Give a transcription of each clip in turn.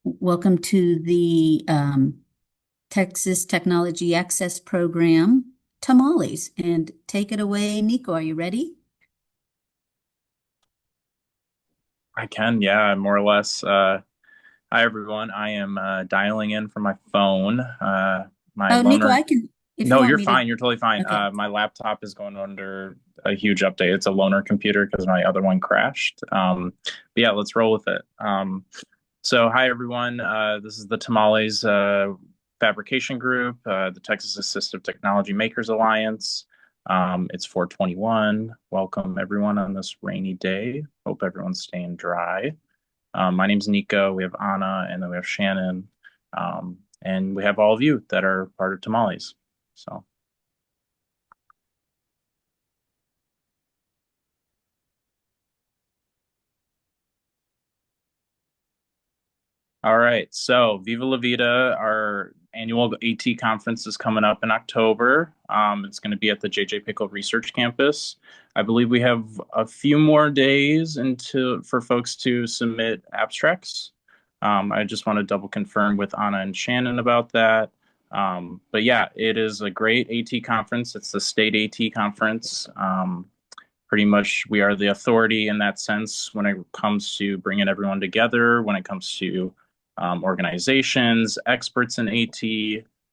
Welcome to the Texas Technology Access Program, Tamales. And take it away, Nico. Are you ready? I can, yeah, more or less. Hi, everyone. I am dialing in from my phone. My Oh, Nico, loaner. I can, if you No, want you're me to. fine. You're totally fine. Okay. My laptop is going under a huge update. It's a loaner computer because my other one crashed. But yeah, let's roll with it. So, hi, everyone. This is the Tamales Fabrication Group, the Texas Assistive Technology Makers Alliance. It's 421. Welcome, everyone, on this rainy day. Hope everyone's staying dry. My name's Nico. We have Anna, and then we have Shannon, and we have all of you that are part of Tamales. So, all right. So, Viva La Vida, our annual AT conference is coming up in October. It's going to be at the JJ Pickle Research Campus. I believe we have a few more days for folks to submit abstracts. I just want to double confirm with Anna and Shannon about that. But yeah, it is a great AT conference. It's the state AT conference. Pretty much, we are the authority in that sense when it comes to bringing everyone together, when it comes to organizations, experts in AT,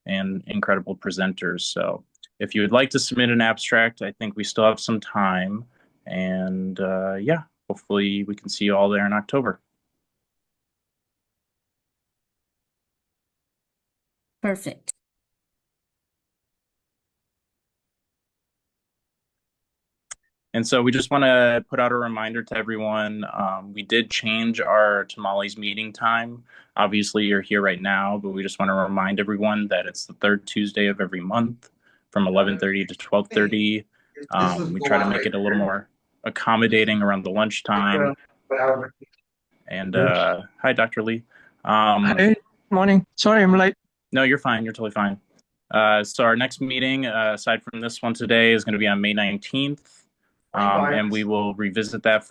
and incredible presenters. So, if you would like to submit an abstract, I think we still have some time. And yeah, hopefully, we can see you all there in October. Perfect. And so we just want to put out a reminder to everyone. We did change our tamales meeting time. Obviously, you're here right now, but we just want to remind everyone that it's the third Tuesday of every month from 11:30 to 12:30. We try to make it a little more accommodating around the lunchtime. And hi, Dr. Lee. Um, Hey, morning. Sorry, I'm late. no, you're fine. You're totally fine. So our next meeting, aside from this one today, is going to be on May 19th. And we will revisit that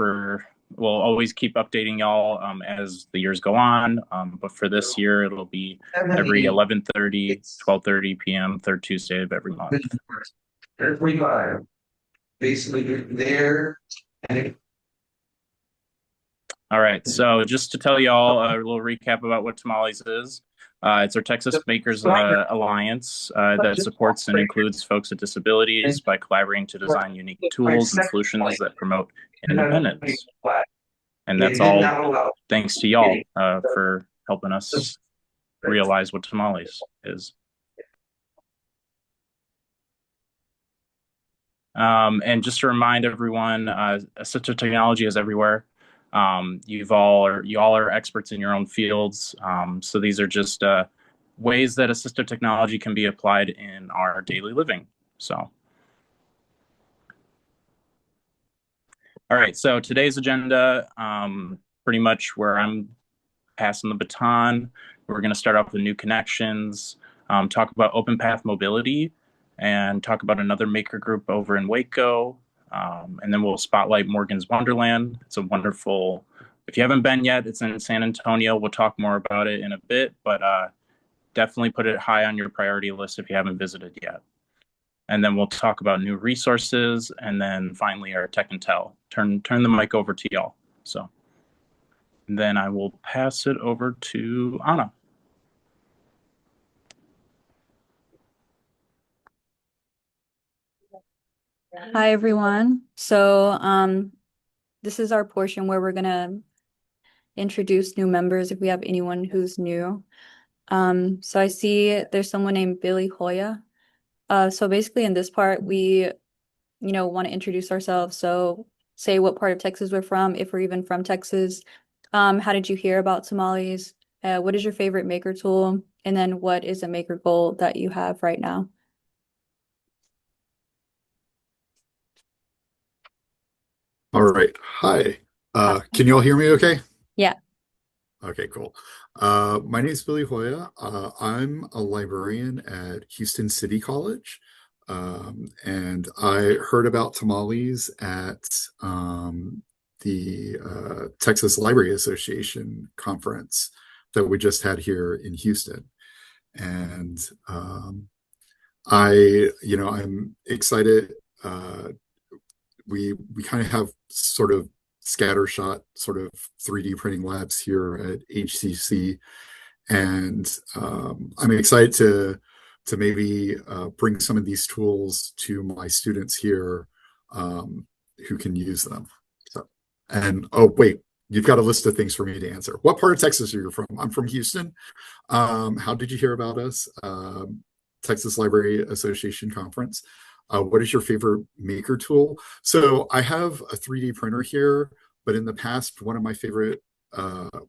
we'll always keep updating y'all as the years go on. But for this year, it'll be every 11:30, 12:30 p.m., third Tuesday of every month. Basically, there. All right. So just to tell y'all a little recap about what Tamales is. It's our Texas Makers Alliance that supports and includes folks with disabilities by collaborating to design unique tools and solutions that promote independence. And that's all thanks to y'all for helping us realize what tamales is. And just to remind everyone, assistive technology is everywhere. You all are experts in your own fields. So these are just ways that assistive technology can be applied in our daily living. So, all right. So today's agenda, pretty much where I'm passing the baton. We're going to start off with new connections, talk about open path mobility, and talk about another maker group over in Waco. And then we'll spotlight Morgan's Wonderland. It's a wonderful, if you haven't been yet, it's in San Antonio. We'll talk more about it in a bit, but definitely put it high on your priority list if you haven't visited yet. And then we'll talk about new resources, and then finally our tech and tell. Turn the mic over to y'all. So then I will pass it over to Anna. Hi, everyone. This is our portion where we're gonna introduce new members if we have anyone who's new. So I see there's someone named Billy Hoya. So basically in this part, we want to introduce ourselves. So say what part of Texas we're from, if we're even from Texas. How did you hear about tamales? What is your favorite maker tool? And then what is a maker goal that you have right now? All right. Hi. Can you all hear me okay? Yeah. Okay, cool. My name is Billy Hoya. I'm a librarian at Houston City College. And I heard about tamales at the Texas Library Association conference that we just had here in Houston. And I'm excited. We kind of have sort of scattershot sort of 3D printing labs here at HCC, and I'm excited to maybe bring some of these tools to my students here who can use them. So, and oh wait, you've got a list of things for me to answer. What part of Texas are you from? I'm from Houston. How did you hear about us? Texas Library Association Conference. What is your favorite maker tool? So I have a 3D printer here, but in the past, one of my favorite,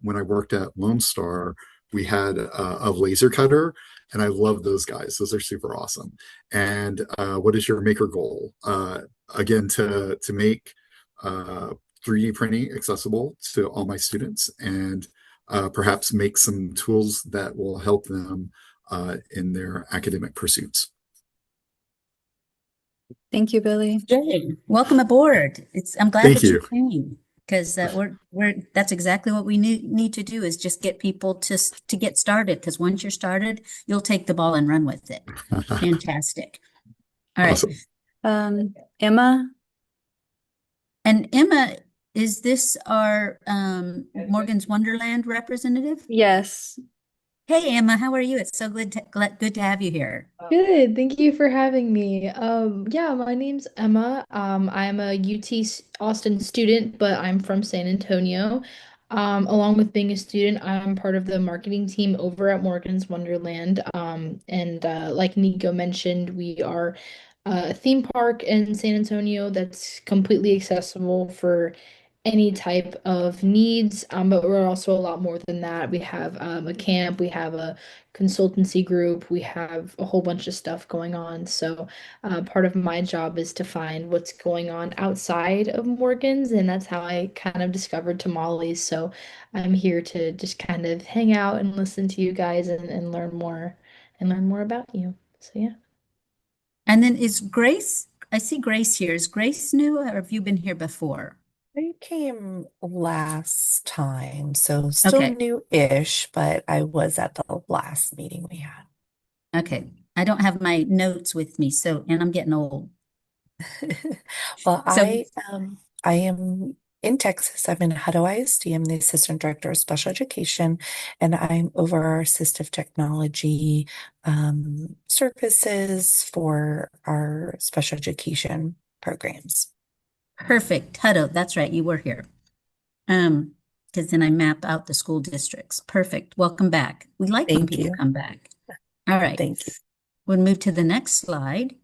when I worked at Lone Star, we had a laser cutter, and I love those guys. Those are super awesome. And what is your maker goal? Again, to make 3D printing accessible to all my students, and perhaps make some tools that will help them in their academic pursuits. Thank you, Billy. Jay, welcome aboard. I'm glad Thank that you you. came because that's exactly what we need to do is just get people to get started, because once you're started, you'll take the ball and run with it. Fantastic. All right. Awesome. Emma. And Emma, is this our Morgan's Wonderland representative? Yes. Hey, Emma, how are you? It's so good to have you here. Good, thank you for having me. Yeah, my name's Emma. I'm a UT Austin student, but I'm from San Antonio. Along with being a student, I'm part of the marketing team over at Morgan's Wonderland. And like Nico mentioned, we are a theme park in San Antonio that's completely accessible for any type of needs. But we're also a lot more than that. We have a camp, we have a consultancy group, we have a whole bunch of stuff going on. So part of my job is to find what's going on outside of Morgan's, and that's how I kind of discovered Tamales. So I'm here to just kind of hang out and listen to you guys and learn more about you. So yeah. And then I see Grace here. Is Grace new, or have you been here before? I came last time, so still Okay. new-ish, but I was at the last meeting we had. Okay. I don't have my notes with me, and I'm getting old. Well, So I am in Texas. I'm in Hutto ISD. I'm the Assistant Director of Special Education, and I'm over our assistive technology services for our special education programs. perfect. Hutto, that's right. You were here. Because then I map out the school districts. Perfect. Welcome back. We like when Thank people you. come back. All right. Thank you. We'll move to the next slide.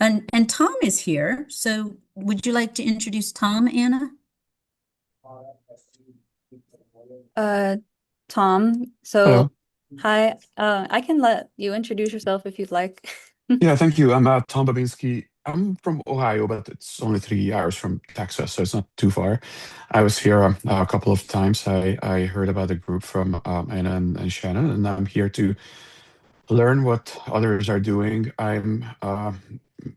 And Tom is here. So would you like to introduce Tom, Anna? Tom. So Hello. hi. I can let you introduce yourself if you'd like. Yeah, thank you. I'm Tom Babinski. I'm from Ohio, but it's only 3 hours from Texas, so it's not too far. I was here a couple of times. I heard about the group from Anna and Shannon, and I'm here to learn what others are doing. I'm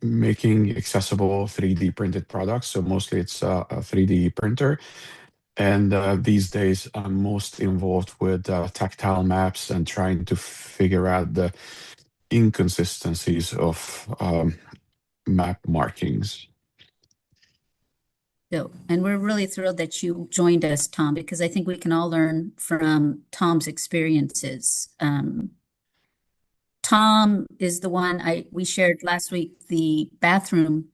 making accessible 3D printed products, so mostly it's a 3D printer. And these days, I'm most involved with tactile maps and trying to figure out the inconsistencies of map markings. So, and we're really thrilled that you joined us, Tom, because I think we can all learn from Tom's experiences. Tom is the one we shared last week, the bathroom.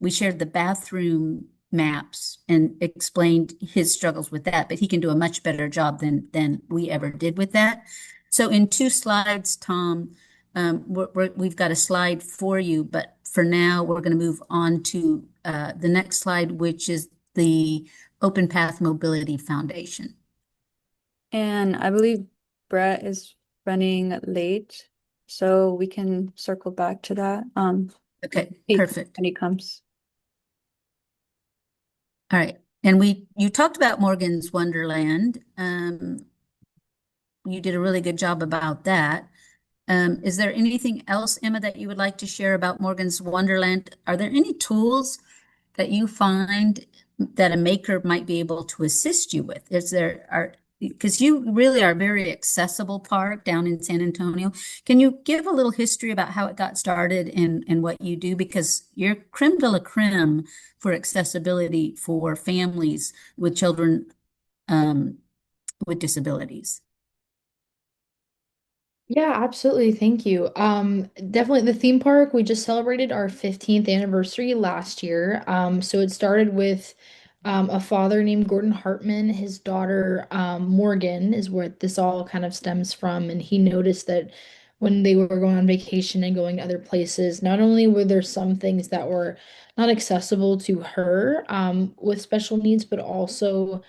We shared the bathroom maps and explained his struggles with that, but he can do a much better job than we ever did with that. So in 2 slides, Tom, we've got a slide for you, but for now we're going to move on to the next slide, which is the Open Path Mobility Foundation. And I believe Brett is running late, so we can circle back to that. Okay, perfect. When he comes. All right. And you talked about Morgan's Wonderland. You did a really good job about that. Is there anything else, Emma, that you would like to share about Morgan's Wonderland? Are there any tools that you find that a maker might be able to assist you with? because you really are a very accessible park down in San Antonio. Can you give a little history about how it got started and what you do? Because you're creme de la creme for accessibility for families with children um, with disabilities. Yeah, absolutely. Thank you. Definitely the theme park, we just celebrated our 15th anniversary last year. So it started with a father named Gordon Hartman. His daughter, Morgan, is where this all kind of stems from. And he noticed that when they were going on vacation and going to other places, not only were there some things that were not accessible to her, with special needs, but also,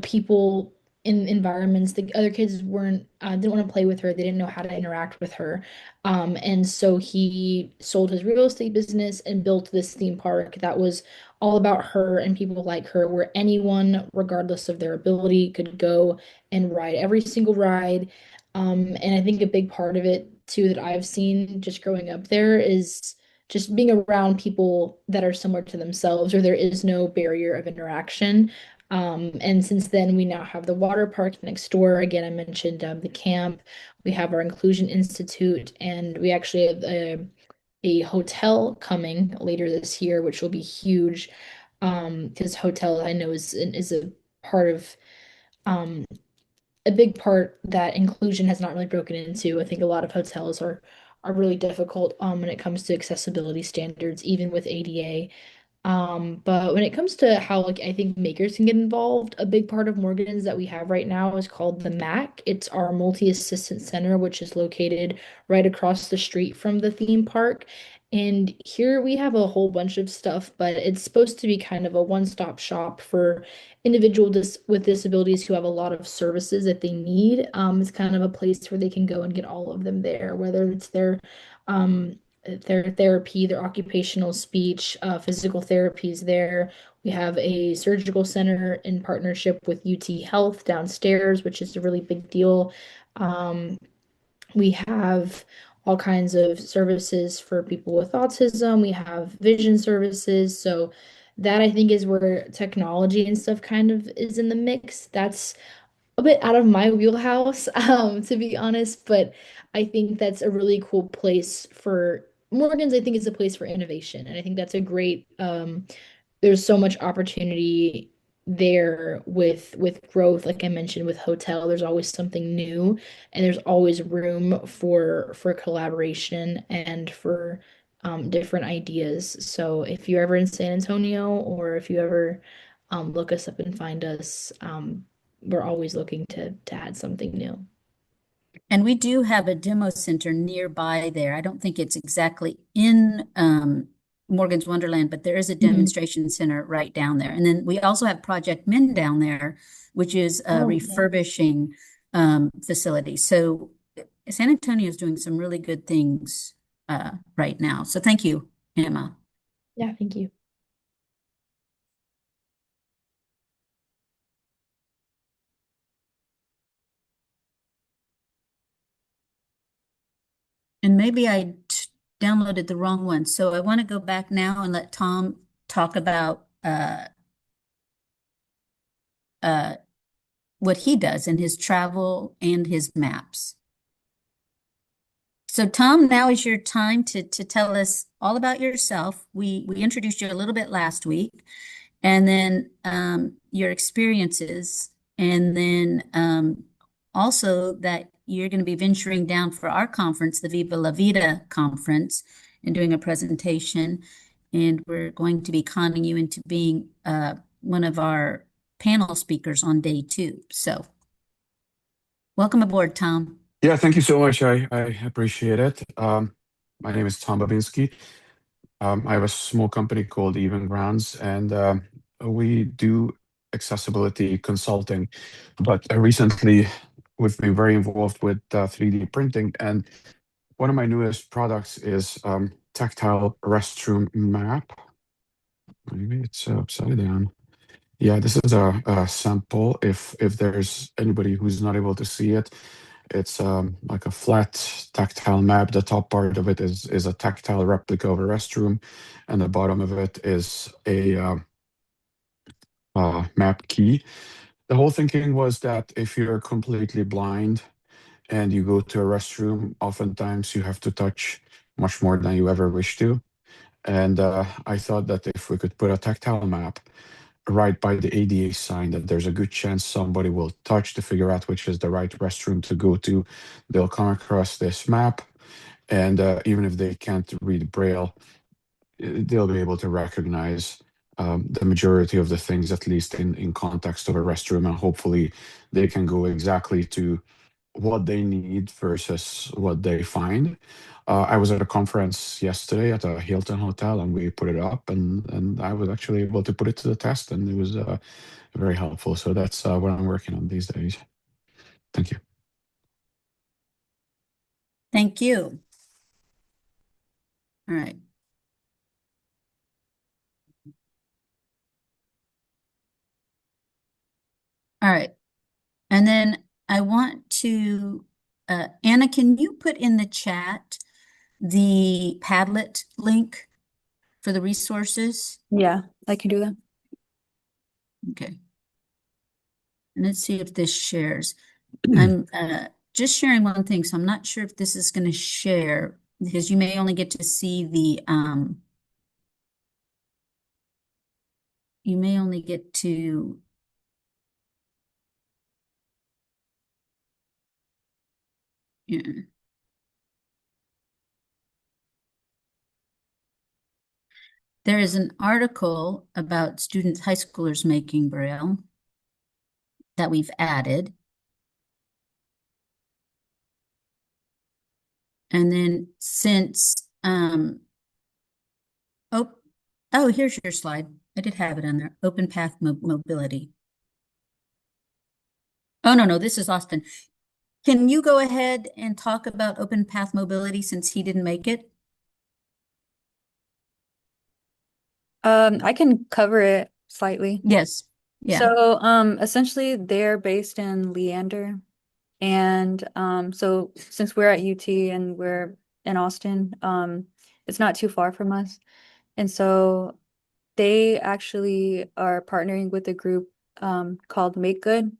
people in environments the other kids weren't didn't want to play with her. They didn't know how to interact with her, and so he sold his real estate business and built this theme park that was all about her and people like her, where anyone regardless of their ability could go and ride every single ride. And I think a big part of it too that I've seen just growing up there is just being around people that are similar to themselves, or there is no barrier of interaction. And since then, we now have the water park next door. Again, I mentioned the camp. We have our Inclusion Institute, and we actually have a hotel coming later this year, which will be huge. Because hotel I know is a part of um, a big part that inclusion has not really broken into. I think a lot of hotels are really difficult when it comes to accessibility standards, even with ADA. But when it comes to how like I think makers can get involved, a big part of Morgan's that we have right now is called the MAC. It's our multi-assistance center, which is located right across the street from the theme park. And here we have a whole bunch of stuff, but it's supposed to be kind of a one-stop shop for with disabilities who have a lot of services that they need. It's kind of a place where they can go and get all of them there, whether it's their therapy, their occupational speech, physical therapies there. We have a surgical center in partnership with UT Health downstairs, which is a really big deal. Um, we have all kinds of services for people with autism. We have vision services. So that I think is where technology and stuff kind of is in the mix. That's a bit out of my wheelhouse, to be honest, but I think that's a really cool place for Morgan's. I think it's a place for innovation, and I think that's a great. There's so much opportunity there with growth, like I mentioned with hotel. There's always something new, and there's always room for collaboration and for different ideas. So if you're ever in San Antonio, or if you ever look us up and find us, we're always looking to add something new. And we do have a demo center nearby there. I don't think it's exactly in Morgan's Wonderland, but there is a Mhm. demonstration center right down there. And then we also have Project Min down there, which is a Oh, yeah. refurbishing facility. So San Antonio is doing some really good things right now. So thank you, Emma. Yeah, thank you. And maybe I downloaded the wrong one. So I want to go back now and let Tom talk about uh, what he does in his travel and his maps. So Tom, now is your time to tell us all about yourself. We introduced you a little bit last week, and then your experiences, and then also that you're going to be venturing down for our conference, the Viva La Vida conference, and doing a presentation. And we're going to be conning you into being one of our panel speakers on day 2. So welcome aboard, Tom. Yeah, thank you so much. I appreciate it. My name is Tom Babinski. I have a small company called Even Grounds, and we do accessibility consulting. But recently, we've been very involved with 3D printing, and one of my newest products is tactile restroom map. Maybe it's upside down. Yeah, this is a sample. If there's anybody who's not able to see it, it's like a flat tactile map. The top part of it is a tactile replica of a restroom, and the bottom of it is a map key. The whole thinking was that if you're completely blind and you go to a restroom, oftentimes you have to touch much more than you ever wish to. And I thought that if we could put a tactile map right by the ADA sign, that there's a good chance somebody will touch to figure out which is the right restroom to go to. They'll come across this map, and even if they can't read Braille, they'll be able to recognize the majority of the things, at least in context of a restroom, and hopefully they can go exactly to what they need versus what they find. I was at a conference yesterday at a Hilton hotel, and we put it up, and I was actually able to put it to the test, and it was very helpful. So that's what I'm working on these days. Thank you. Thank you. All right. All right. And then I want to, Anna, can you put in the chat the Padlet link for the resources? Yeah, I can do that. Okay. And let's see if this shares. I'm just sharing one thing, so I'm not sure if this is going to share because you may only get to see the you may only get to yeah. There is an article about students, high schoolers making Braille that we've added. And then since, oh, here's your slide. I did have it on there. Open path mobility. Oh, no, this is Austin. Can you go ahead and talk about open path mobility since he didn't make it? I can cover it slightly. Yes. Yeah. So, essentially they're based in Leander. And so since we're at UT and we're in Austin, it's not too far from us. And so they actually are partnering with a group called Make Good.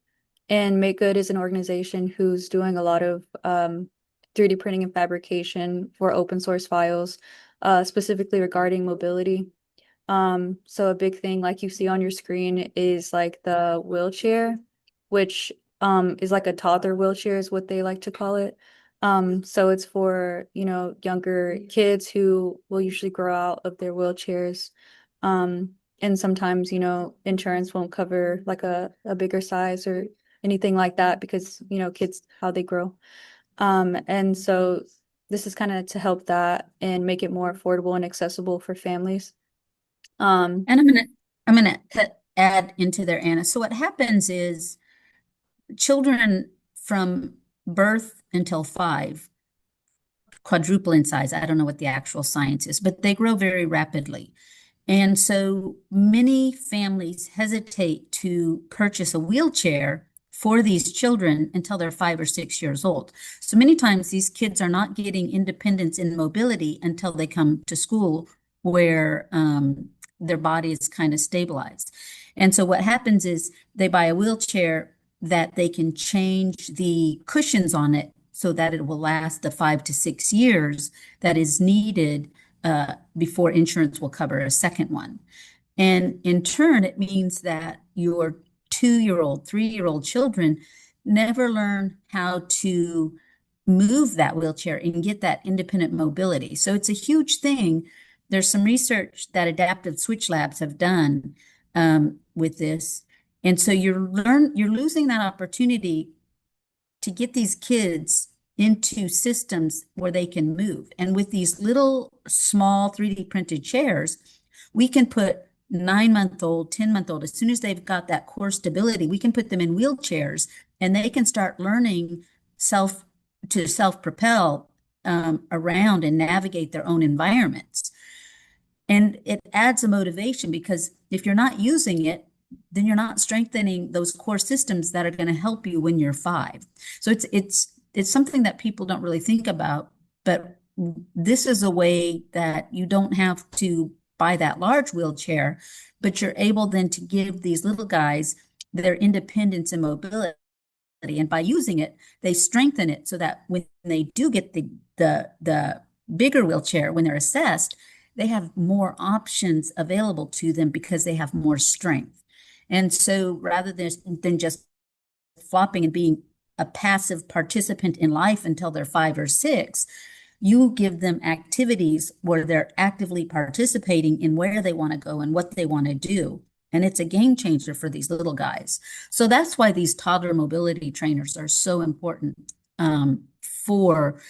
And Make Good is an organization who's doing a lot of 3D printing and fabrication for open source files, specifically regarding mobility. So a big thing like you see on your screen is like the wheelchair, which is like a toddler wheelchair is what they like to call it. So it's for, younger kids who will usually grow out of their wheelchairs. And sometimes, insurance won't cover like a bigger size or anything like that because, kids, how they grow. And so this is kind of to help that and make it more affordable and accessible for families. And I'm gonna add into there, Anna. So what happens is children from birth until 5 quadruple in size. I don't know what the actual science is, but they grow very rapidly. And so many families hesitate to purchase a wheelchair for these children until they're 5 or 6 years old. So many times these kids are not getting independence in mobility until they come to school where their body is kind of stabilized. And so what happens is they buy a wheelchair that they can change the cushions on it so that it will last the 5 to 6 years that is needed before insurance will cover a second one. And in turn, it means that your 2-year-old, 3-year-old children never learn how to move that wheelchair and get that independent mobility. So it's a huge thing. There's some research that Adaptive Switch Labs have done with this. And so you're losing that opportunity to get these kids into systems where they can move. And with these little small 3D printed chairs, we can put 9-month-old, 10-month-old, as soon as they've got that core stability, we can put them in wheelchairs and they can start learning self-propel around and navigate their own environments. And it adds a motivation because if you're not using it, then you're not strengthening those core systems that are going to help you when you're 5. So it's something that people don't really think about, but this is a way that you don't have to buy that large wheelchair, but you're able then to give these little guys their independence and mobility. And by using it, they strengthen it so that when they do get the bigger wheelchair, when they're assessed, they have more options available to them because they have more strength. And so rather than just flopping and being a passive participant in life until they're 5 or 6, you give them activities where they're actively participating in where they want to go and what they want to do. And it's a game changer for these little guys. So that's why these toddler mobility trainers are so important for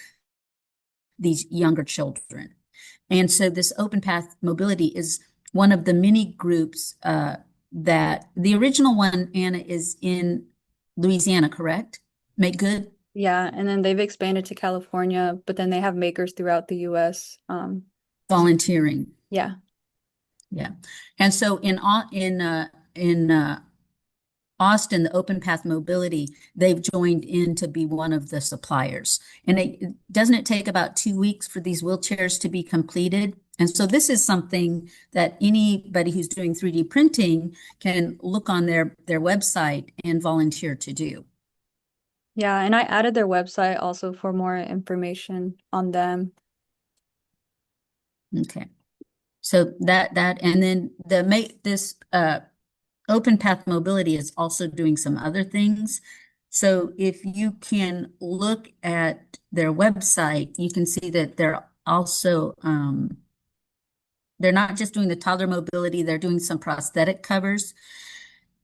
these younger children. And so this open path mobility is one of the many groups that the original one, Anna, is in Louisiana, correct? Make Good? Yeah, and then they've expanded to California, but then they have makers throughout the US. Volunteering. Yeah. Yeah. And so in Austin, the Open Path Mobility, they've joined in to be one of the suppliers. And doesn't it take about 2 weeks for these wheelchairs to be completed? And so this is something that anybody who's doing 3D printing can look on their website and volunteer to do. Yeah, and I added their website also for more information on them. Okay. So that and then this Open Path Mobility is also doing some other things. So if you can look at their website, you can see that they're also they're not just doing the toddler mobility, they're doing some prosthetic covers.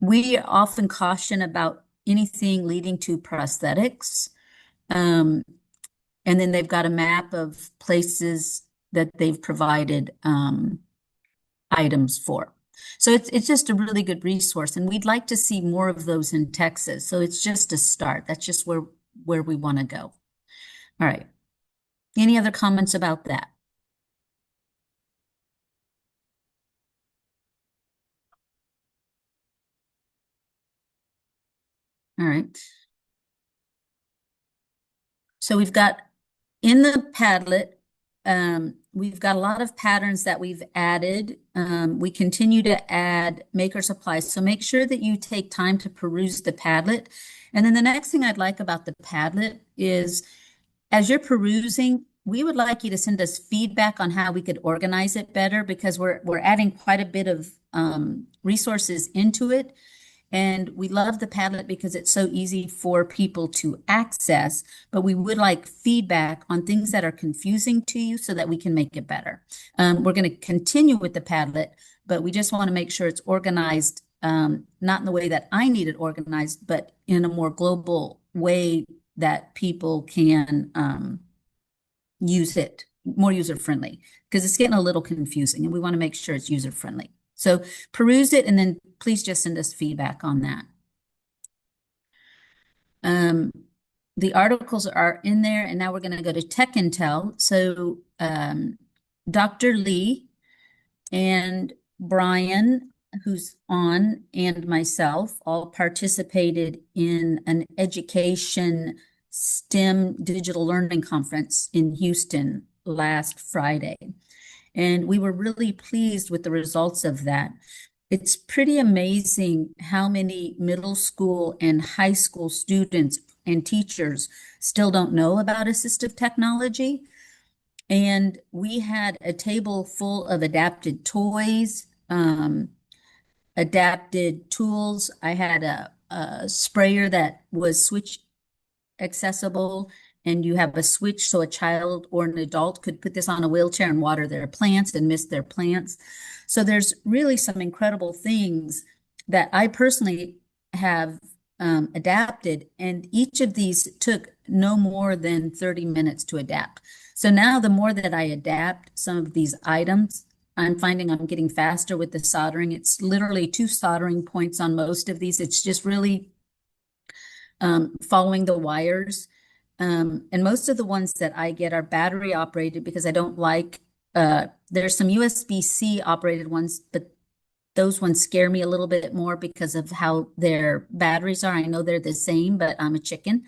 We often caution about anything leading to prosthetics. And then they've got a map of places that they've provided items for. So it's just a really good resource, and we'd like to see more of those in Texas. So it's just a start. That's just where we want to go. All right. Any other comments about that? All right. So we've got in the Padlet, we've got a lot of patterns that we've added. We continue to add maker supplies. So make sure that you take time to peruse the Padlet. And then the next thing I'd like about the Padlet is as you're perusing, we would like you to send us feedback on how we could organize it better because we're adding quite a bit of resources into it. And we love the Padlet because it's so easy for people to access, but we would like feedback on things that are confusing to you so that we can make it better. We're going to continue with the Padlet, but we just want to make sure it's organized, not in the way that I need it organized, but in a more global way that people can use it more user-friendly because it's getting a little confusing and we want to make sure it's user-friendly. So peruse it and then please just send us feedback on that. The articles are in there and now we're going to go to Tech Intel. So Dr. Lee and Brian, who's on, and myself all participated in an education STEM digital learning conference in Houston last Friday. And we were really pleased with the results of that. It's pretty amazing how many middle school and high school students and teachers still don't know about assistive technology. And we had a table full of adapted toys, adapted tools. I had a sprayer that was switch accessible, and you have a switch so a child or an adult could put this on a wheelchair and water their plants and mist their plants. So there's really some incredible things that I personally have adapted, and each of these took no more than 30 minutes to adapt. So now the more that I adapt some of these items, I'm finding I'm getting faster with the soldering. It's literally 2 soldering points on most of these. It's just really following the wires. And most of the ones that I get are battery operated because I don't like, there's some USB-C operated ones, but those ones scare me a little bit more because of how their batteries are. I know they're the same, but I'm a chicken.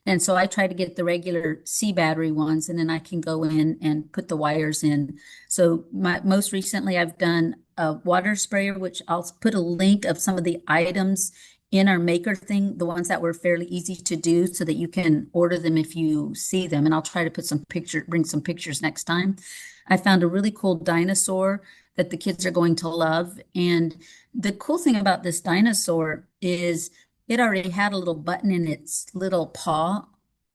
And so I try to get the regular C battery ones, and then I can go in and put the wires in. So most recently I've done a water sprayer, which I'll put a link of some of the items in our maker thing, the ones that were fairly easy to do so that you can order them if you see them. And I'll try to bring some pictures next time. I found a really cool dinosaur that the kids are going to love. And the cool thing about this dinosaur is it already had a little button in its little paw.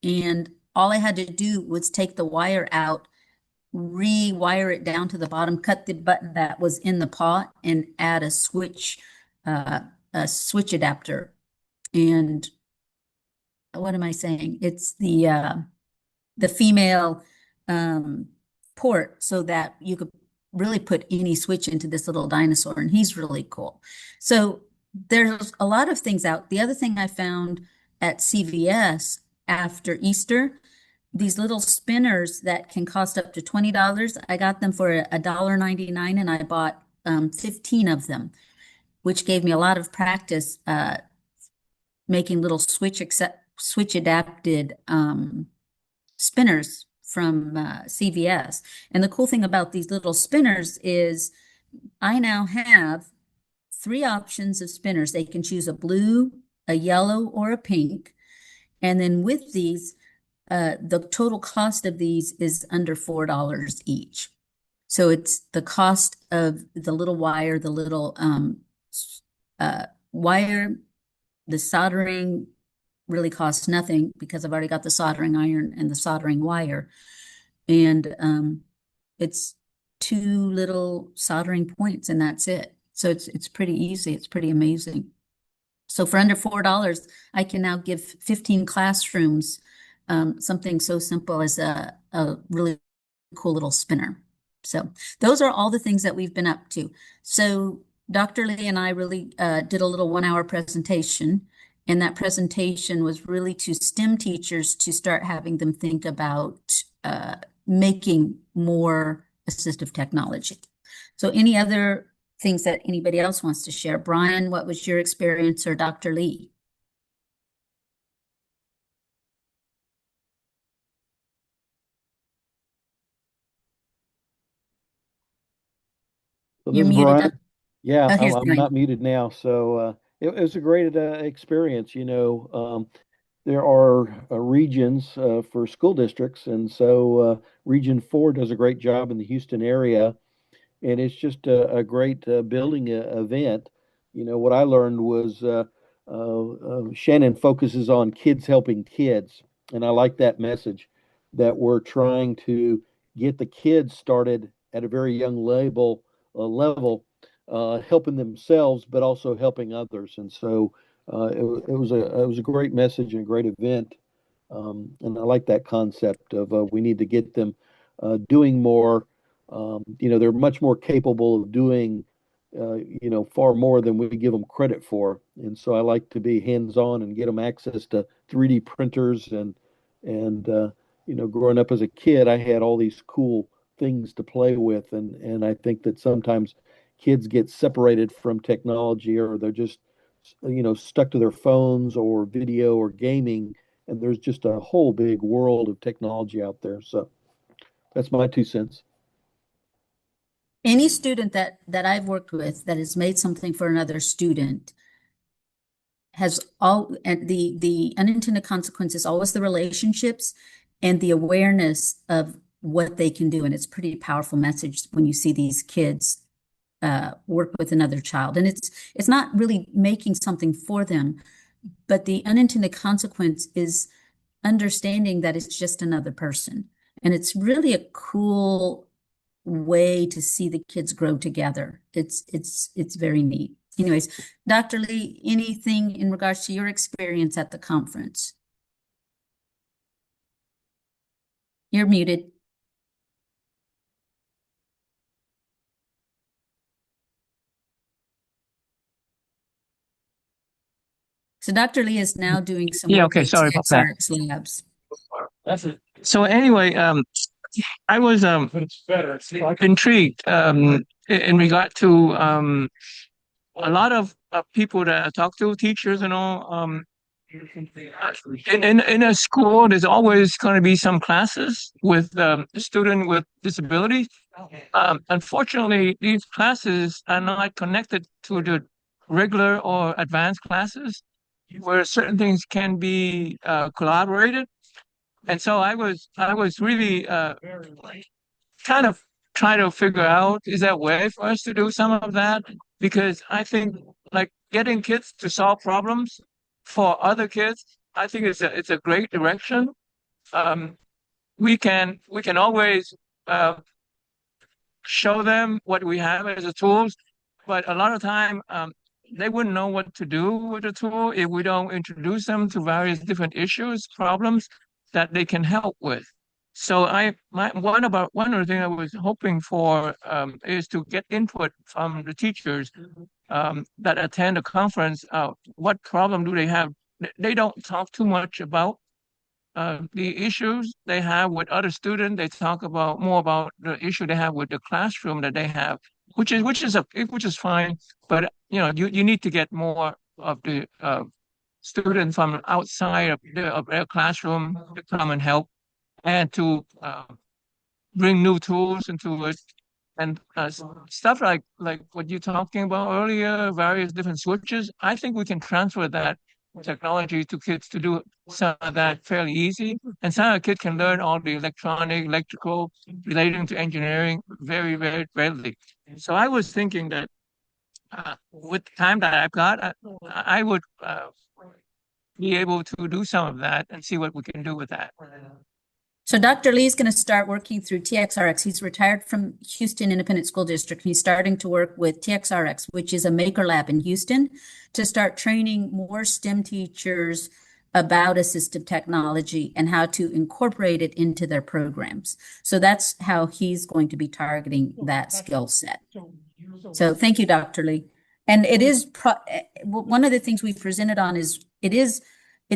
And all I had to do was take the wire out, rewire it down to the bottom, cut the button that was in the paw, and add a switch adapter. And what am I saying? It's the female port so that you could really put any switch into this little dinosaur, and he's really cool. So there's a lot of things out. The other thing I found at CVS after Easter, these little spinners that can cost up to $20. I got them for $1.99, and I bought 15 of them, which gave me a lot of practice making little switch adapted spinners from CVS. And the cool thing about these little spinners is I now have 3 options of spinners. They can choose a blue, a yellow, or a pink. And then with these, the total cost of these is under $4 each. So it's the cost of the little wire, the little wire, the soldering really costs nothing because I've already got the soldering iron and the soldering wire. And it's 2 little soldering points, and that's it. So it's pretty easy. It's pretty amazing. So for under $4, I can now give 15 classrooms something so simple as a really cool little spinner. So those are all the things that we've been up to. So Dr. Lee and I really did a little 1-hour presentation, and that presentation was really to STEM teachers to start having them think about making more assistive technology. So any other things that anybody else wants to share? Brian, what was your experience, or Dr. Lee? So You're this is muted. Brian. Yeah, Oh, here's I'm Brian. not muted now. So it was a great experience. There are regions for school districts, and so Region 4 does a great job in the Houston area, and it's just a great building event. What I learned was Shannon focuses on kids helping kids, and I like that message that we're trying to get the kids started at a very young level, helping themselves, but also helping others. And so it was a great message and a great event. And I like that concept of we need to get them doing more. They're much more capable of doing, far more than we give them credit for. And so I like to be hands-on and get them access to 3D printers and growing up as a kid, I had all these cool things to play with, and I think that sometimes kids get separated from technology, or they're just stuck to their phones or video or gaming, and there's just a whole big world of technology out there. So that's my 2 cents. Any student that I've worked with that has made something for another student has and the unintended consequence is always the relationships and the awareness of what they can do. And it's a pretty powerful message when you see these kids work with another child. And it's not really making something for them, but the unintended consequence is understanding that it's just another person. And it's really a cool way to see the kids grow together. It's very neat. Anyways, Dr. Lee, anything in regards to your experience at the conference? You're muted. So Dr. Lee is now doing some Yeah, work okay, with sorry about that. TX Labs. So anyway, I was intrigued in regard to a lot of people that I talk to, teachers and all. In a school, there's always going to be some classes with a student with disabilities. Unfortunately, these classes are not connected to the regular or advanced classes. where certain things can be collaborated. And so I was really kind of trying to figure out, is there a way for us to do some of that? Because I think like getting kids to solve problems for other kids, I think it's a great direction. Um, we can always uh, show them what we have as a tools, but a lot of time they wouldn't know what to do with the tool if we don't introduce them to various different issues, problems that they can help with. So one of the things I was hoping for is to get input from the teachers that attend the conference. What problem do they have? They don't talk too much about the issues they have with other students. They talk about more about the issue they have with the classroom that they have, which is fine. But you need to get more of the students from outside of their classroom to come and help and to bring new tools into it. And stuff like what you're talking about earlier, various different switches. I think we can transfer that technology to kids to do some of that fairly easy. And some of the kids can learn all the electronic, electrical relating to engineering very, very readily. So I was thinking that with the time that I've got, I would be able to do some of that and see what we can do with that. So Dr. Lee is going to start working through TXRX. He's retired from Houston Independent School District. He's starting to work with TXRX, which is a maker lab in Houston, to start training more STEM teachers about assistive technology and how to incorporate it into their programs. So that's how he's going to be targeting that skill set. So thank you, Dr. Lee. And it is one of the things we presented on is it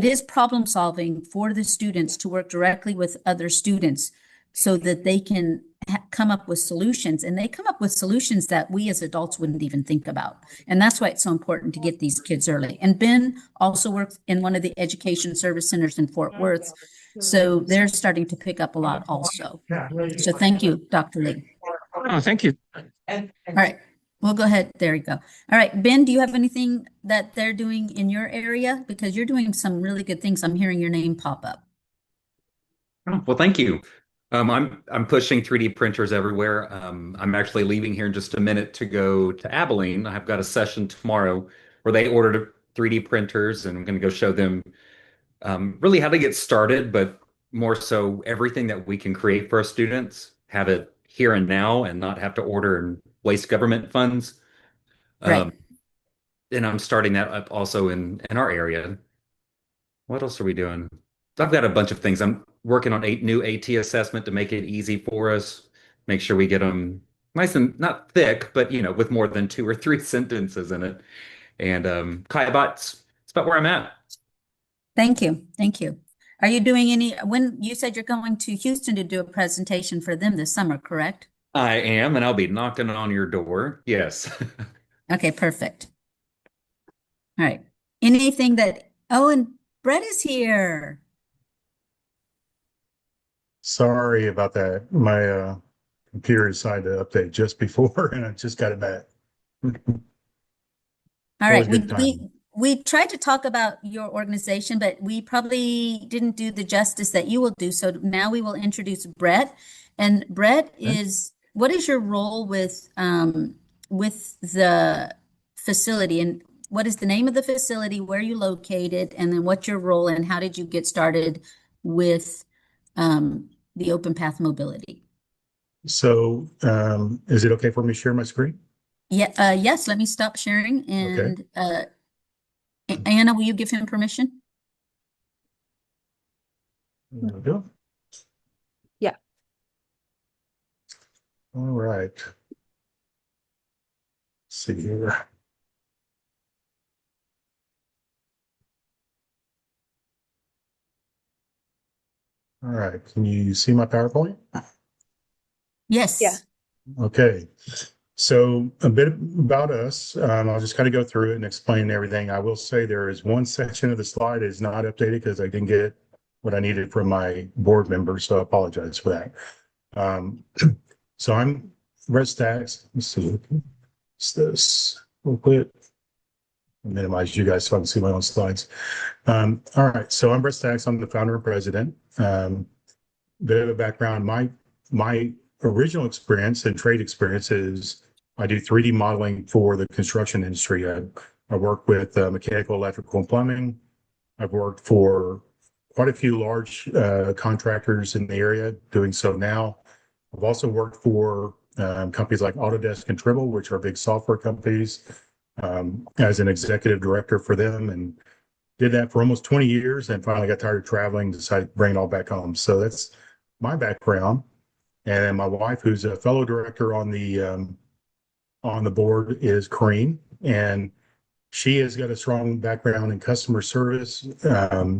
is problem solving for the students to work directly with other students so that they can come up with solutions, and they come up with solutions that we as adults wouldn't even think about. And that's why it's so important to get these kids early. And Ben also works in one of the education service centers in Fort Worth. So they're starting to pick up a lot also. So thank you, Dr. Lee. Oh, thank you. All right. We'll go ahead. There you go. All right, Ben, do you have anything that they're doing in your area? Because you're doing some really good things. I'm hearing your name pop up. Oh, well, thank you. I'm pushing 3D printers everywhere. I'm actually leaving here in just a minute to go to Abilene. I've got a session tomorrow where they ordered 3D printers, and I'm going to go show them really how to get started, but more so everything that we can create for our students, have it here and now, and not have to order and waste government funds. Right. And I'm starting that up also in our area. What else are we doing? I've got a bunch of things. I'm working on a new AT assessment to make it easy for us, make sure we get them nice and not thick, but with more than 2 or 3 sentences in it. And Kaibots, it's about where I'm at. Thank you. Thank you. Are you doing when you said you're going to Houston to do a presentation for them this summer, correct? I am, and I'll be knocking on your door. Yes. Okay, perfect. All right. Anything and Brett is here. Sorry about that. My computer decided to update just before, and I just got it back. All right. Always good timing. We tried to talk about your organization, but we probably didn't do the justice that you will do. So now we will introduce Brett. And Brett what is your role with the facility, and what is the name of the facility, where are you located, and then what's your role, and how did you get started with the Open Path Mobility? So, is it okay for me to share my screen? Yeah, yes, let me stop sharing. And Anna, will you give him permission? There we go. Yeah. All right. Let's see here. All right. Can you see my PowerPoint? Yes. Yeah. Okay. So a bit about us. I'll just kind of go through it and explain everything. I will say there is one section of the slide is not updated because I didn't get what I needed from my board members, so I apologize for that. So I'm Brett Stacks. Let's see. It's this. We'll quit. minimize you guys so I can see my own slides. All right, so I'm Brett Stacks. I'm the founder and president. Bit of a background. My original experience and trade experience is I do 3D modeling for the construction industry. I work with mechanical, electrical, and plumbing. I've worked for quite a few large contractors in the area, doing so now. I've also worked for companies like Autodesk and Trimble, which are big software companies, as an executive director for them, and did that for almost 20 years and finally got tired of traveling, decided to bring it all back home. So that's my background. And my wife, who's a fellow director on the board, is Corrine, and she has got a strong background in customer service.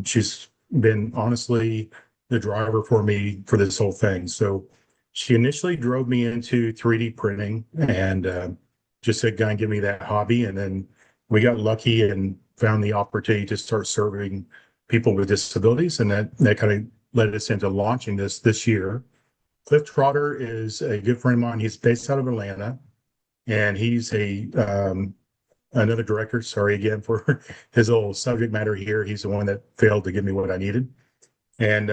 She's been honestly the driver for me for this whole thing. So she initially drove me into 3D printing and just said, "Guy, give me that hobby." And then we got lucky and found the opportunity to start serving people with disabilities, and that kind of led us into launching this year. Cliff Trotter is a good friend of mine. He's based out of Atlanta, and he's another director. Sorry again for his little subject matter here. He's the one that failed to give me what I needed. And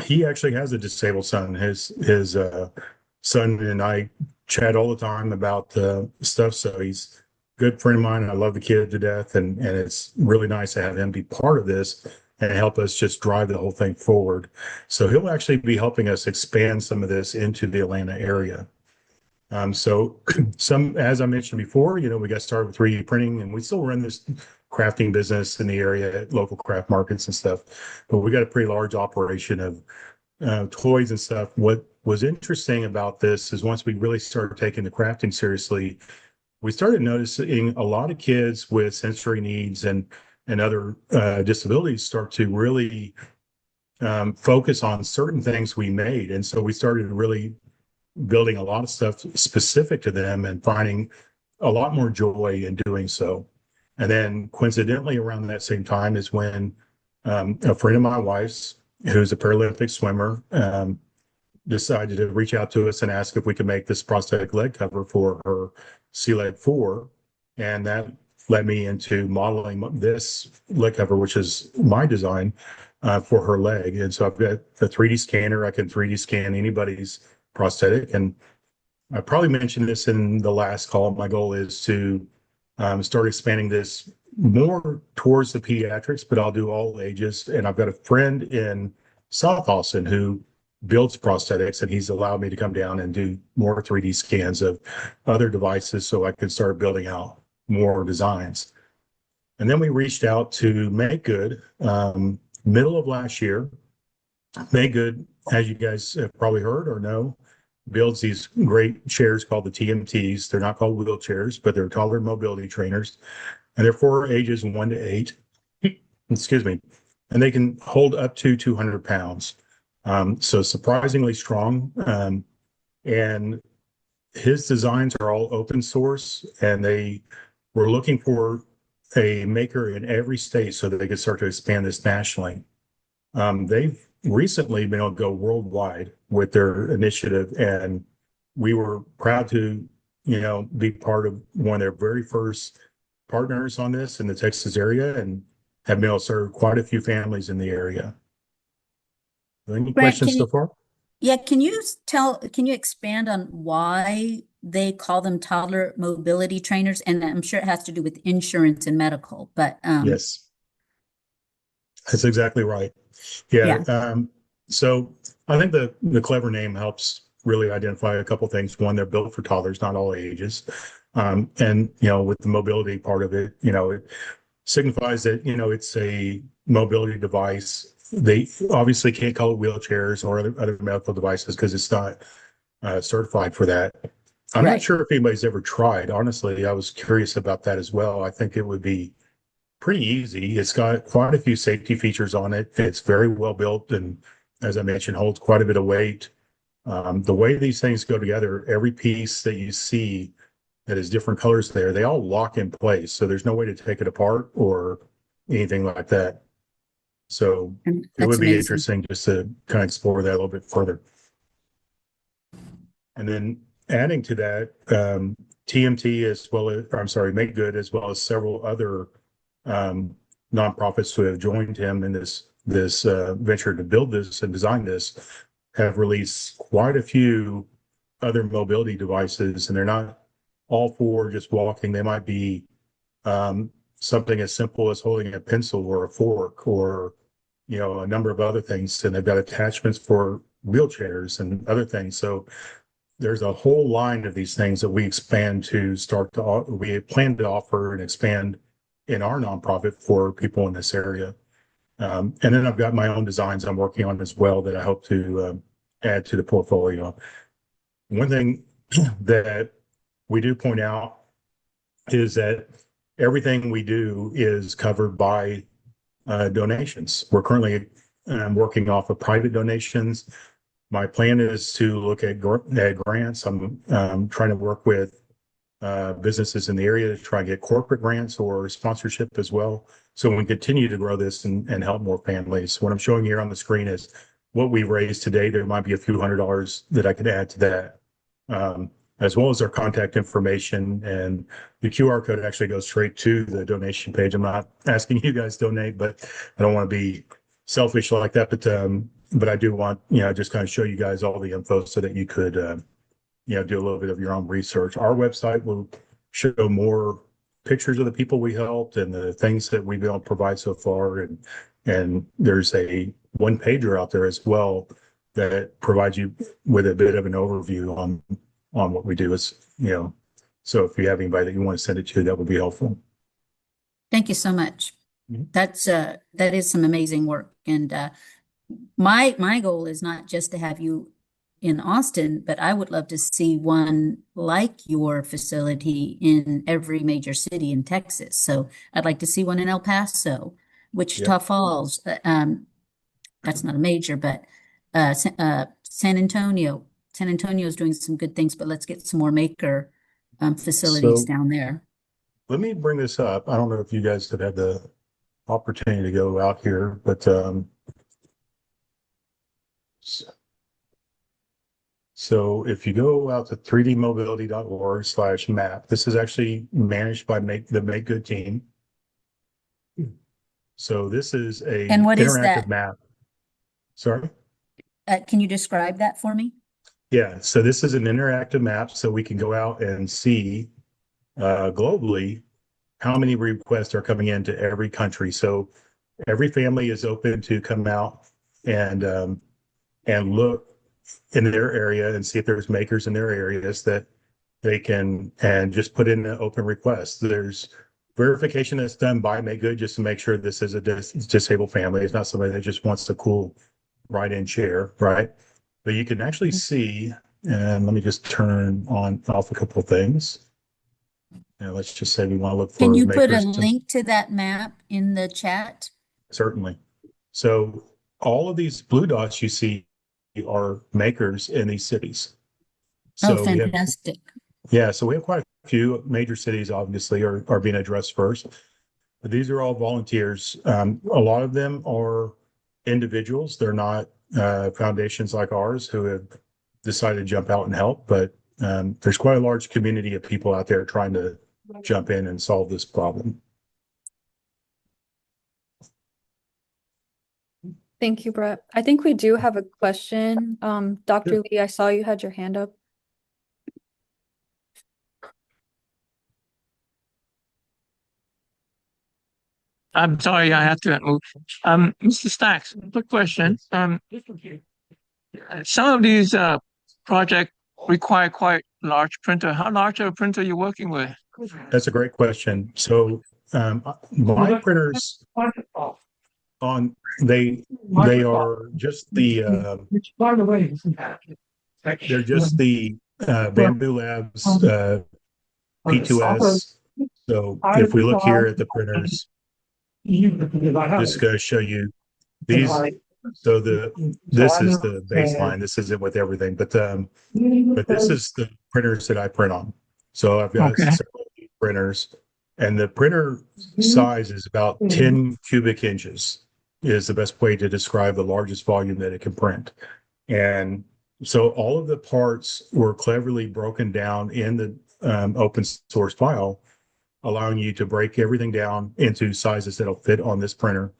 he actually has a disabled son. His son and I chat all the time about stuff. So he's a good friend of mine. I love the kid to death, and it's really nice to have him be part of this and help us just drive the whole thing forward. So he'll actually be helping us expand some of this into the Atlanta area. So as I mentioned before, we got started with 3D printing, and we still run this crafting business in the area at local craft markets and stuff, but we got a pretty large operation of toys and stuff. What was interesting about this is once we really started taking the crafting seriously, we started noticing a lot of kids with sensory needs and other disabilities start to really focus on certain things we made. And so we started really building a lot of stuff specific to them and finding a lot more joy in doing so. And then coincidentally around that same time is when a friend of my wife's, who's a Paralympic swimmer, decided to reach out to us and ask if we could make this prosthetic leg cover for her Sea Leg 4. And that led me into modeling this leg cover, which is my design for her leg. And so I've got a 3D scanner. I can 3D scan anybody's prosthetic. And I probably mentioned this in the last call. My goal is to start expanding this more towards the pediatrics, but I'll do all ages. And I've got a friend in South Austin who builds prosthetics, and he's allowed me to come down and do more 3D scans of other devices so I can start building out more designs. And then we reached out to Make Good middle of last year. Make Good, as you guys have probably heard or know, builds these great chairs called the TMTs. They're not called wheelchairs, but they're toddler mobility trainers. And they're for ages 1 to 8. Excuse me. And they can hold up to 200 pounds. So surprisingly strong. And his designs are all open source, and they were looking for a maker in every state so that they could start to expand this nationally. They've recently been able to go worldwide with their initiative, and we were proud to, be part of one of their very first partners on this in the Texas area, and have been able to serve quite a few families in the area. Any Brent, questions so far? yeah, can you expand on why they call them toddler mobility trainers? And I'm sure it has to do with insurance and medical, but Yes, that's exactly right. Yeah. So I think the clever name helps really identify a couple things. One, they're built for toddlers, not all ages. And, with the mobility part of it, it signifies that, it's a mobility device. They obviously can't call it wheelchairs or other medical devices because it's not certified for that. I'm not sure if anybody's ever tried. Honestly, I was curious about that as well. I think it would be pretty easy. It's got quite a few safety features on it. It's very well built, and as I mentioned, holds quite a bit of weight. The way these things go together, every piece that you see that is different colors there, they all lock in place. So there's no way to take it apart or anything like that. So it would be interesting just to kind of explore that a little bit further. And then adding to that, TMT as well as, or I'm sorry, Make Good, as well as several other nonprofits who have joined him in this venture to build this and design this, have released quite a few other mobility devices, and they're not all for just walking. They might be something as simple as holding a pencil or a fork, or a number of other things, and they've got attachments for wheelchairs and other things. So there's a whole line of these things that we plan to offer and expand in our nonprofit for people in this area. And then I've got my own designs I'm working on as well that I hope to add to the portfolio. One thing that we do point out is that everything we do is covered by donations. We're currently working off of private donations. My plan is to look at grants. I'm trying to work with businesses in the area to try and get corporate grants or sponsorship as well, so we can continue to grow this and help more families. What I'm showing here on the screen is what we raised today. There might be a few $100s that I could add to that, as well as our contact information, and the QR code actually goes straight to the donation page. I'm not asking you guys to donate, but I don't want to be selfish like that. But I do want, just kind of show you guys all the info so that you could, do a little bit of your own research. Our website will show more pictures of the people we helped and the things that we've been able to provide so far. And there's a one pager out there as well that provides you with a bit of an overview on what we do. So if you have anybody that you want to send it to, that would be helpful. Thank you so much. Mhm. That is some amazing work. And my goal is not just to have you in Austin, but I would love to see one like your facility in every major city in Texas. So I'd like to see one in El Paso, Wichita Falls. That's not a major, but San Antonio. San Antonio is doing some good things, but let's get some more maker facilities So down there. let me bring this up. I don't know if you guys have had the opportunity to go out here, but so if you go out to 3dmobility.org/map, this is actually managed by the Make Good team. So this is a And what is interactive that? map. Sorry? Can you describe that for me? Yeah, so this is an interactive map, so we can go out and see globally how many requests are coming into every country. So every family is open to come out and look in their area and see if there's makers in their areas that they can, and just put in an open request. There's verification that's done by Make Good just to make sure this is a disabled family. It's not somebody that just wants a cool ride-in chair, right? But you can actually see, and let me just turn off a couple of things. And let's just say we want to look for Can you put a makers. link to that map in the chat? Certainly. So all of these blue dots you see are makers in these cities. Oh, So fantastic. so we have quite a few major cities, obviously, are being addressed first. But these are all volunteers. A lot of them are individuals. They're not foundations like ours who have decided to jump out and help. But there's quite a large community of people out there trying to jump in and solve this problem. Thank you, Brett. I think we do have a question. Dr. Lee, I saw you had your hand up. I'm sorry, I have to move. Mr. Stacks, quick question. Some of these projects require quite large printer. How large of a printer are you working with? That's a great question. So my printers they are just they're just the Bamboo Labs P2S. So if we look here at the printers, this is going to show you these. So this is the baseline. This isn't with everything, but this is the printers that I print on. So I've got several printers, and the printer size is about 10 cubic inches is the best way to describe the largest volume that it can print. And so all of the parts were cleverly broken down in open source file, allowing you to break everything down into sizes that'll fit on this printer.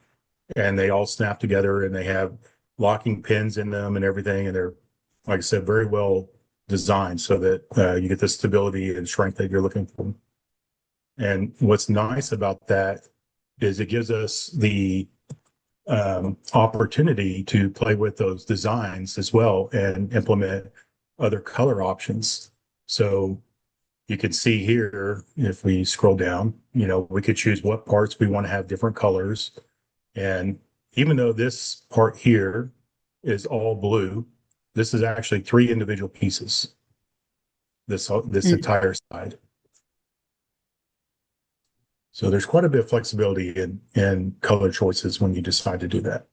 And they all snap together and they have locking pins in them and everything. And they're, like I said, very well designed so that you get the stability and strength that you're looking for. And what's nice about that is it gives us the opportunity to play with those designs as well and implement other color options. So you can see here, if we scroll down, we could choose what parts we want to have different colors. And even though this part here is all blue, this is actually 3 individual pieces, this entire side. So there's quite a bit of flexibility in color choices when you decide to do that.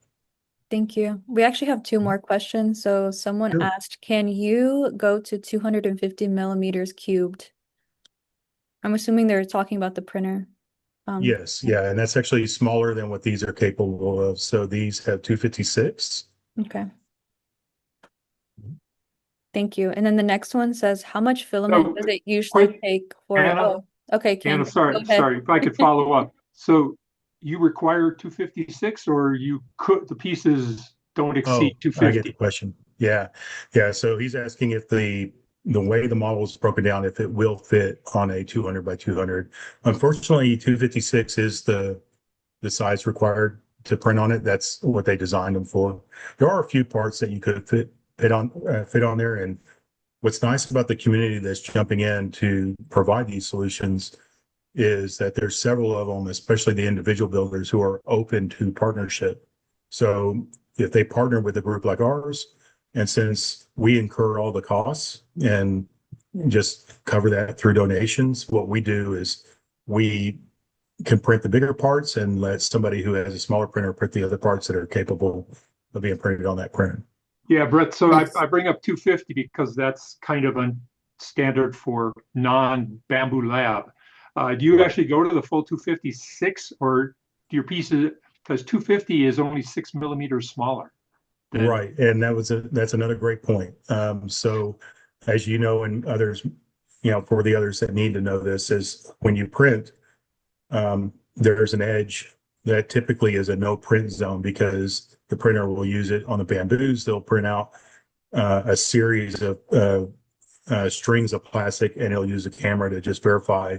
Thank you. We actually have 2 more questions. So someone Sure. asked, can you go to 250 millimeters cubed? I'm assuming they're talking about the printer. Yes, yeah, and that's actually smaller than what these are capable of. So these have 256. Okay. Thank you. And then the next one says, how much filament does it usually take for Anna, okay, Ken, Anna, go sorry, ahead. if I could follow up. So you require 256 or the pieces don't exceed I get the 250? question. Yeah. So he's asking if the way the model is broken down, if it will fit on a 200 by 200. Unfortunately, 256 is the size required to print on it. That's what they designed them for. There are a few parts that you could fit on there. And what's nice about the community that's jumping in to provide these solutions is that there's several of them, especially the individual builders, who are open to partnership. So if they partner with a group like ours, and since we incur all the costs and just cover that through donations, what we do is we can print the bigger parts and let somebody who has a smaller printer print the other parts that are capable of being printed on that printer. Yeah, Brett, so I bring up 250 because that's kind of a standard for non-Bamboo Lab. Do you actually go to the full 256 or do your pieces, because 250 is only 6 millimeters smaller? Right. And that's another great point. So as you know, and others, for the others that need to know this, is when you print, there's an edge that typically is a no print zone because the printer will use it on the bamboos. They'll print out a series of strings of plastic, and it'll use a camera to just verify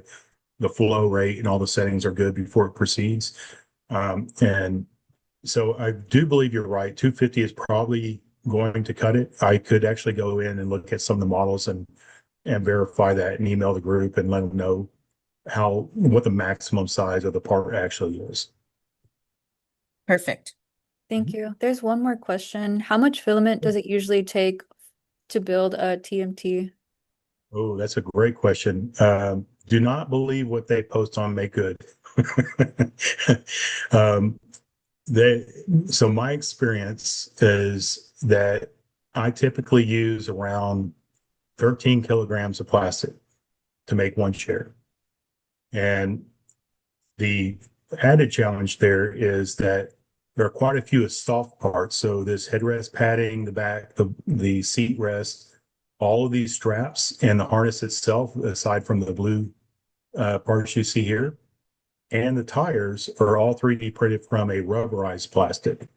the flow rate and all the settings are good before it proceeds. And so I do believe you're right. 250 is probably going to cut it. I could actually go in and look at some of the models and verify that and email the group and let them know what the maximum size of the part actually is. Perfect. Thank you. There's one more question. How much filament does it usually take to build a TMT? Oh, that's a great question. Do not believe what they post on Make Good. So my experience is that I typically use around 13 kilograms of plastic to make one chair. And the added challenge there is that there are quite a few soft parts. So this headrest padding, the back, the seat rest, all of these straps and the harness itself, aside from the blue parts you see here, and the tires are all 3D printed from a rubberized plastic.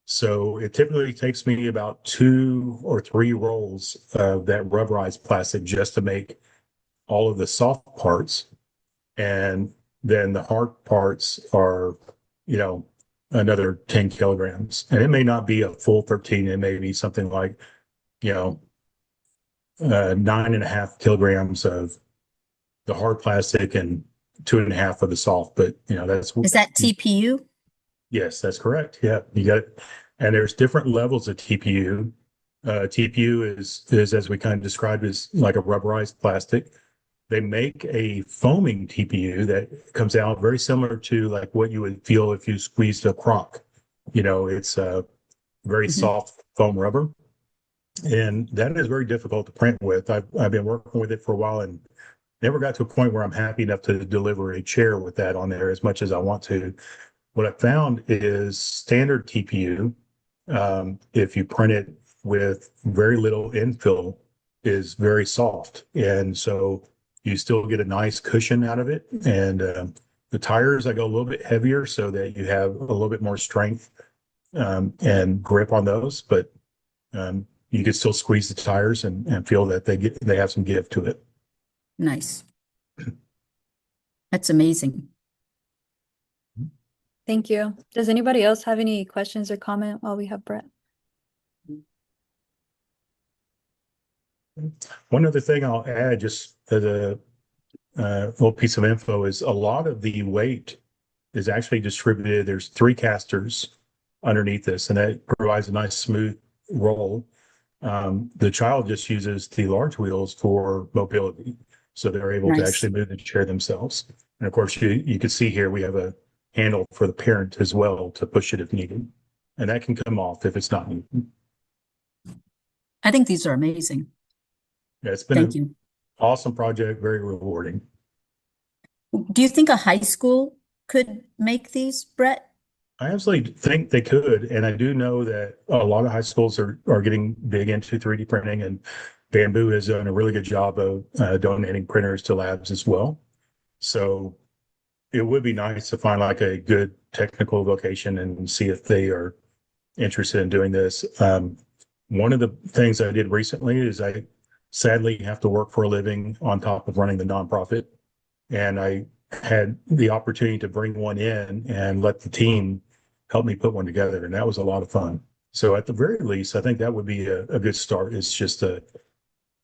So it typically takes me about 2 or 3 rolls of that rubberized plastic just to make all of the soft parts. And then the hard parts are, another 10 kilograms. And it may not be a full 13. It may be something like, 9.5 kilograms of the hard plastic and 2.5 of the soft. But, Is that TPU? Yes, that's correct. Yeah, you got it. And there's different levels of TPU. TPU is, as we kind of described, is like a rubberized plastic. They make a foaming TPU that comes out very similar to like what you would feel if you squeezed a crock. It's a very soft foam rubber. And that is very difficult to print with. I've been working with it for a while and never got to a point where I'm happy enough to deliver a chair with that on there as much as I want to. What I found is standard TPU, if you print it with very little infill, is very soft. And so you still get a nice cushion out of it. And the tires, I go a little bit heavier so that you have a little bit more strength and grip on those, but you can still squeeze the tires and feel that they have some give to it. Nice. That's amazing. Thank you. Does anybody else have any questions or comment while we have Brett? One other thing I'll add, just as a little piece of info, is a lot of the weight is actually distributed. There's 3 casters underneath this, and that provides a nice smooth roll. The child just uses the large wheels for mobility, so they're able to Nice. actually move the chair themselves. And of course, you can see here we have a handle for the parent as well to push it if needed, and that can come off if it's not needed. I think these are amazing. Yeah, it's been Thank an you. awesome project, very rewarding. Do you think a high school could make these, Brett? I absolutely think they could, and I do know that a lot of high schools are getting big into 3D printing, and Bamboo has done a really good job of donating printers to labs as well. So it would be nice to find like a good technical vocation and see if they are interested in doing this. One of the things I did recently is I sadly have to work for a living on top of running the nonprofit, and I had the opportunity to bring one in and let the team help me put one together, and that was a lot of fun. So at the very least, I think that would be a good start. It's just to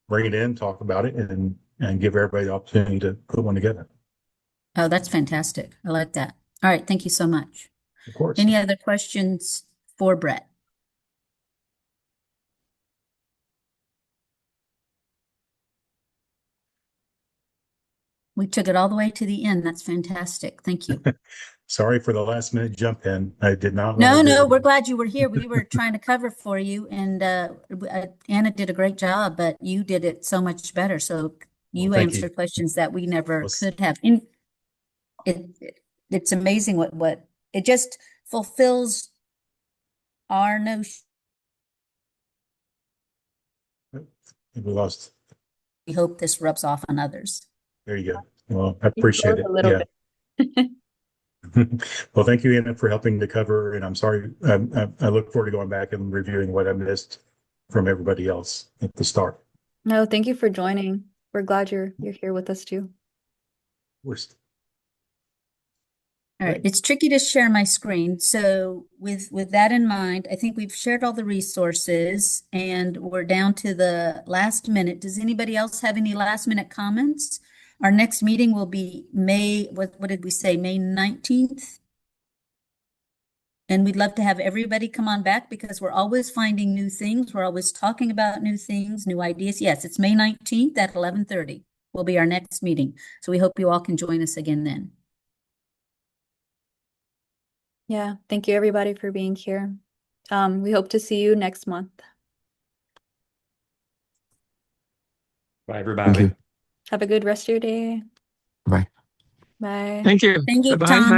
bring it in, talk about it, and give everybody the opportunity to put one together. Oh, that's fantastic. I like that. All right. Thank you so much. Of course. Any other questions for Brett? We took it all the way to the end. That's fantastic. Thank you. Sorry for the last minute jump in. I did not want No, to do no, it. we're glad you were here. We were trying to cover for you, and Anna did a great job, but you did it so much better. So you Well, thank answered you. questions that we never Well, could have. It's amazing what it just fulfills our notion. We lost. We hope this rubs off on others. There you go. Well, I appreciate it. A little Yeah. bit. Well, thank you, Anna, for helping to cover. And I'm sorry. I look forward to going back and reviewing what I missed from everybody else at the start. No, thank you for joining. We're glad you're here with us too. Worst. All right, it's tricky to share my screen. So with that in mind, I think we've shared all the resources and we're down to the last minute. Does anybody else have any last minute comments? Our next meeting will be what did we say, May 19th? And we'd love to have everybody come on back because we're always finding new things. We're always talking about new things, new ideas. Yes, it's May 19th at 11:30 will be our next meeting. So we hope you all can join us again then. Yeah, thank you everybody for being here. We hope to see you next month. Bye, Thank everybody. you. Have a good rest of your day. Bye. Bye. Thank you. Thank you, Bye-bye. Tom.